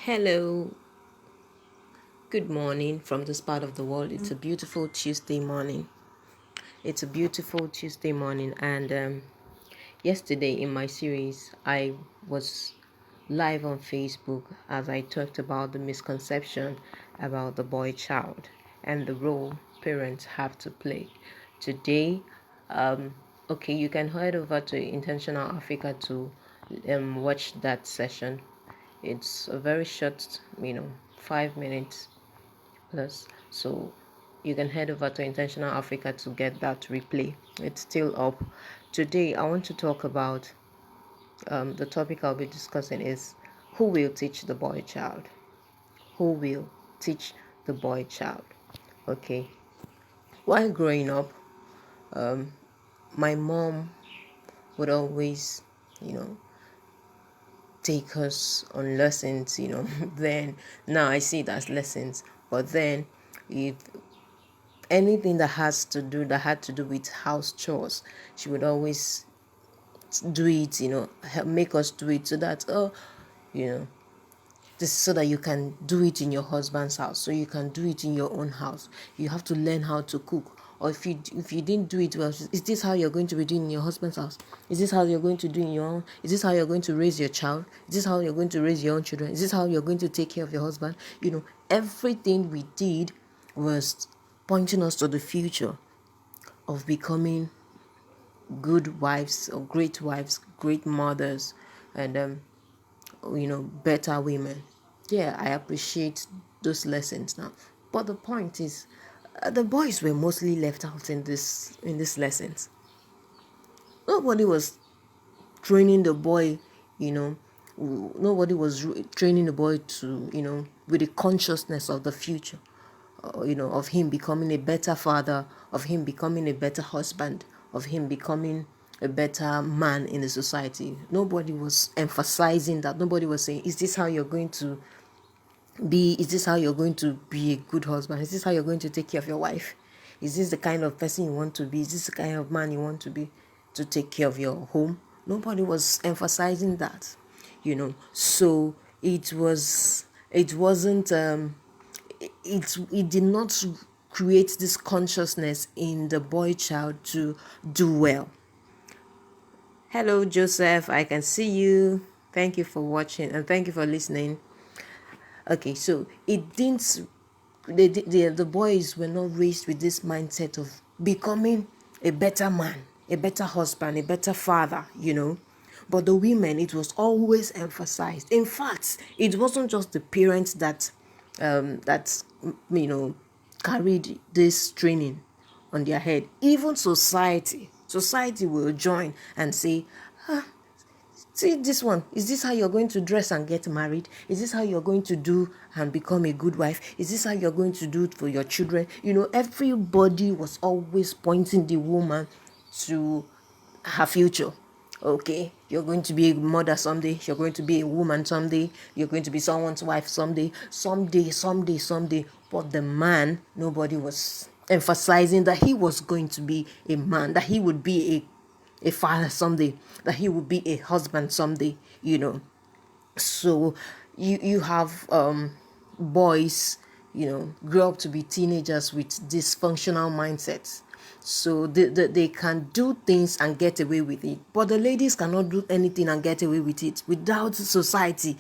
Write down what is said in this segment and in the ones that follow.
Hello, good morning from this part of the world. It's a beautiful Tuesday morning. And yesterday in my series, I was live on Facebook as I talked about the misconception about the boy child and the role parents have to play. Today, okay, you can head over to Intentional Africa to watch that session. It's a very short, 5 minutes plus. So you can head over to Intentional Africa to get that replay. It's still up. Today, I want to talk about the topic I'll be discussing is who will teach the boy child? Who will teach the boy child? Okay. While growing up, my mom would always, you know, take us on lessons, then now I see it as lessons. But then if anything that had to do with house chores, she would always do it, make us do it so that you know this so that you can do it in your husband's house, so you can do it in your own house. You have to learn how to cook. Or if you didn't do it well, is this how you're going to be doing in your husband's house? Is this how you're going to do in your own? Is this how you're going to raise your child? Is this how you're going to raise your own children? Is this how you're going to take care of your husband? Everything we did was pointing us to the future of becoming good wives, great mothers, and better women. Yeah, I appreciate those lessons now. But the point is, the boys were mostly left out in these lessons. Nobody was training the boy, you know. Nobody was training the boy to, with the consciousness of the future, of him becoming a better father, of him becoming a better husband, of him becoming a better man in the society. Nobody was emphasizing that. Nobody was saying, is this how you're going to be? Is this how you're going to be a good husband? Is this how you're going to take care of your wife? Is this the kind of person you want to be? Is this the kind of man you want to be to take care of your home? Nobody was emphasizing that, So it did not create this consciousness in the boy child to do well. Hello, Joseph. I can see you. Thank you for watching and thank you for listening. Okay, so it didn't. The boys were not raised with this mindset of becoming a better man, a better husband, a better father. But the women, it was always emphasized. In fact, it wasn't just the parents that carried this training on their head. Even society will join and say, see this one, is this how you're going to dress and get married? Is this how you're going to do and become a good wife? Is this how you're going to do it for your children? Everybody was always pointing the woman to her future. Okay, you're going to be a mother someday, you're going to be a woman someday, you're going to be someone's wife someday. But the man, nobody was emphasizing that he was going to be a man, that he would be a father someday, that he would be a husband someday. So you have boys, grow up to be teenagers with dysfunctional mindsets. So they can do things and get away with it, but the ladies cannot do anything and get away with it without society,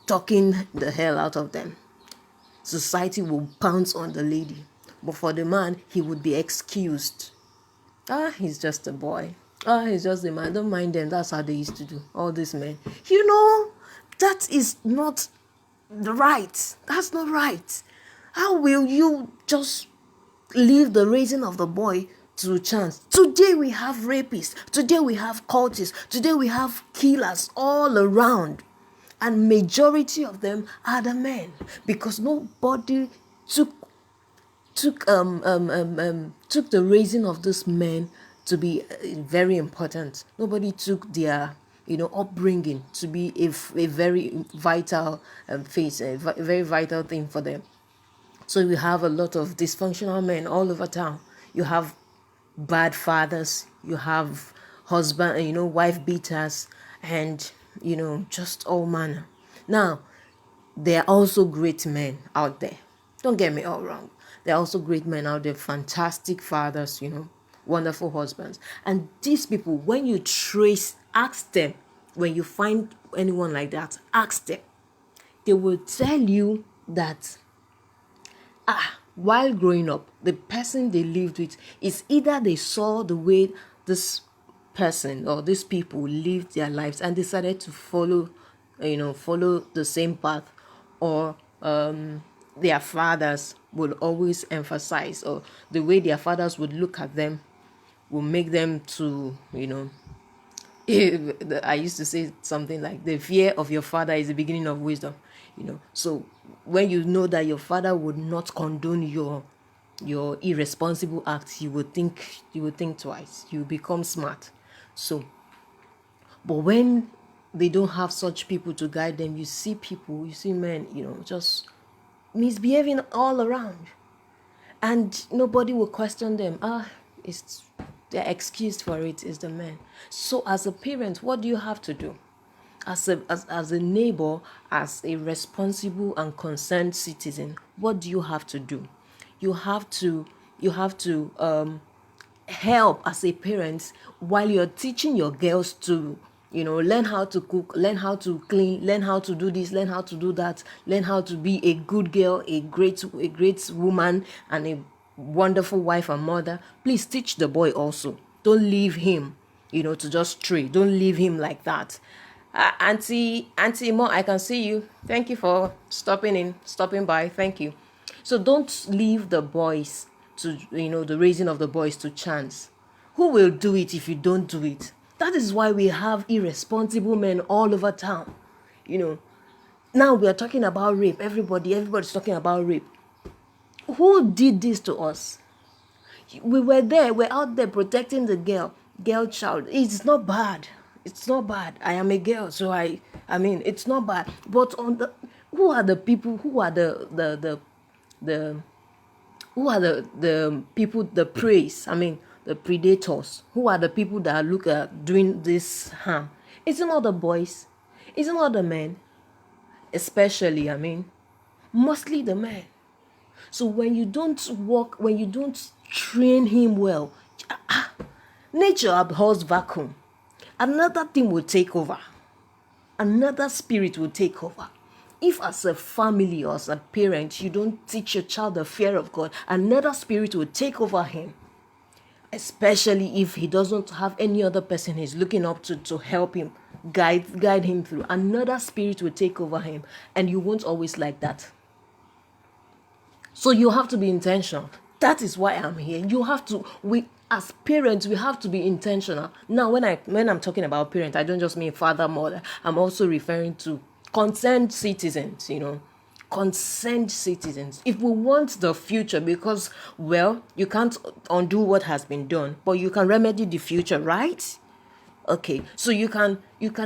talking the hell out of them. Society will pounce on the lady, but for the man, he would be excused. He's just a boy. He's just a man. Don't mind them. That's how they used to do. All these men. That is not right. That's not right. How will you just leave the raising of the boy to chance? Today we have rapists. Today we have cultists. Today we have killers all around. And majority of them are the men. Because nobody took the raising of these men to be very important. Nobody took their upbringing to be a very vital phase, a very vital thing for them. So we have a lot of dysfunctional men all over town. You have bad fathers, you have husband, wife beaters, and just all manner. Now, there are also great men out there. Don't get me all wrong. There are also great men out there, fantastic fathers, wonderful husbands. And these people, when you ask them, when you find anyone like that, ask them. They will tell you that while growing up, the person they lived with is either they saw the way this person or these people lived their lives and decided to follow the same path, or their fathers would always emphasize, or the way their fathers would look at them will make them to, I used to say something like, the fear of your father is the beginning of wisdom. So when you know that your father would not condone your irresponsible acts, you would think twice. You become smart. So, but when they don't have such people to guide them, you see men, just misbehaving all around, and nobody will question them. It's they're excused for it is the men. So as a parent, what do you have to do? As a neighbor, as a responsible and concerned citizen, what do you have to do? You have to help as a parent while you're teaching your girls to learn how to cook, learn how to clean, learn how to do this, learn how to do that, learn how to be a good girl, a great woman, and a wonderful wife and mother. Please teach the boy also. Don't leave him to just stray. Don't leave him like that. Auntie Mo, I can see you. Thank you for stopping by. Thank you. So don't leave the boys to the raising of the boys to chance. Who will do it if you don't do it? That is why we have irresponsible men all over town. Now we are talking about rape. Everybody's talking about rape. Who did this to us? We were there. We're out there protecting the girl child. It's not bad. I am a girl, so I mean it's not bad. But who are the people? Who are the people, the preys? I mean the predators. Who are the people that look at doing this harm? It's not the boys. It's not the men. Especially, mostly the men. So when you don't train him well, nature abhors vacuum. Another thing will take over. Another spirit will take over. If as a family or as a parent, you don't teach your child the fear of God, another spirit will take over him. Especially if he doesn't have any other person he's looking up to help him, guide him through. Another spirit will take over him, and you won't always like that. So you have to be intentional. That is why I'm here. As parents, we have to be intentional. Now, when I'm talking about parent, I don't just mean father, mother. I'm also referring to concerned citizens, concerned citizens. If we want the future, because, well, you can't undo what has been done, but you can remedy the future, right? Okay, so you can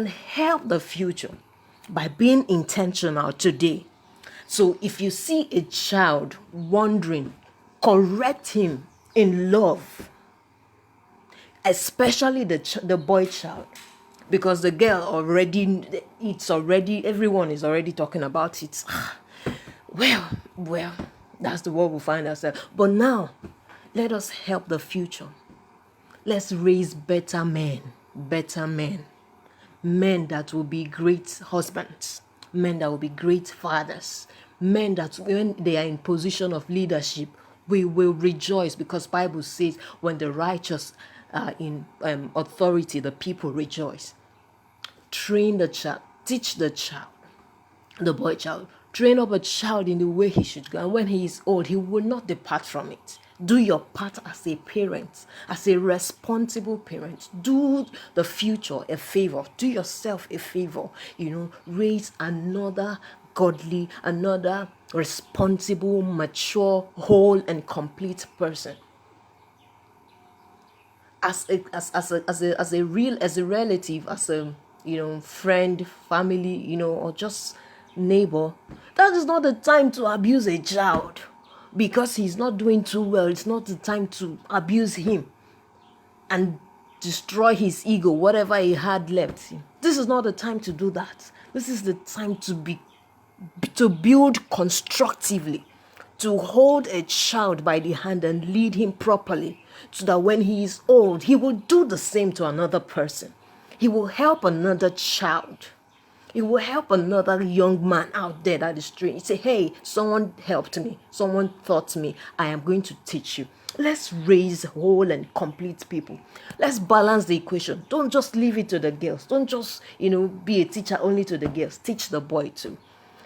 help the future by being intentional today. So if you see a child wandering, correct him in love, especially the boy child, because the girl everyone is already talking about it. Well, that's the world we find ourselves. But now, let us help the future. Let's raise better men that will be great husbands, men that will be great fathers, men that when they are in position of leadership, we will rejoice, because Bible says when the righteous are in authority, the people rejoice. Train the child, teach the child, the boy child. Train up a child in the way he should go, and when he is old, he will not depart from it. Do your part as a parent, as a responsible parent. Do the future a favor. Do yourself a favor. Raise another godly, another responsible, mature, whole, and complete person. As a relative, as a friend, family, or just neighbor, that is not the time to abuse a child because he's not doing too well. It's not the time to abuse him and destroy his ego, whatever he had left. This is not the time to do that. This is the time to build constructively, to hold a child by the hand and lead him properly, so that when he is old, he will do the same to another person. He will help another child. It will help another young man out there that is street. Say, hey, someone helped me. Someone taught me. I am going to teach you. Let's raise whole and complete people. Let's balance the equation. Don't just leave it to the girls. Don't just, be a teacher only to the girls. Teach the boy too,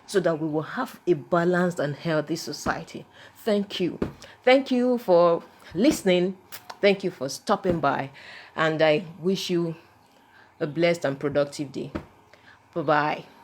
so that we will have a balanced and healthy society. Thank you. Thank you for listening. Thank you for stopping by. And I wish you a blessed and productive day. Bye-bye.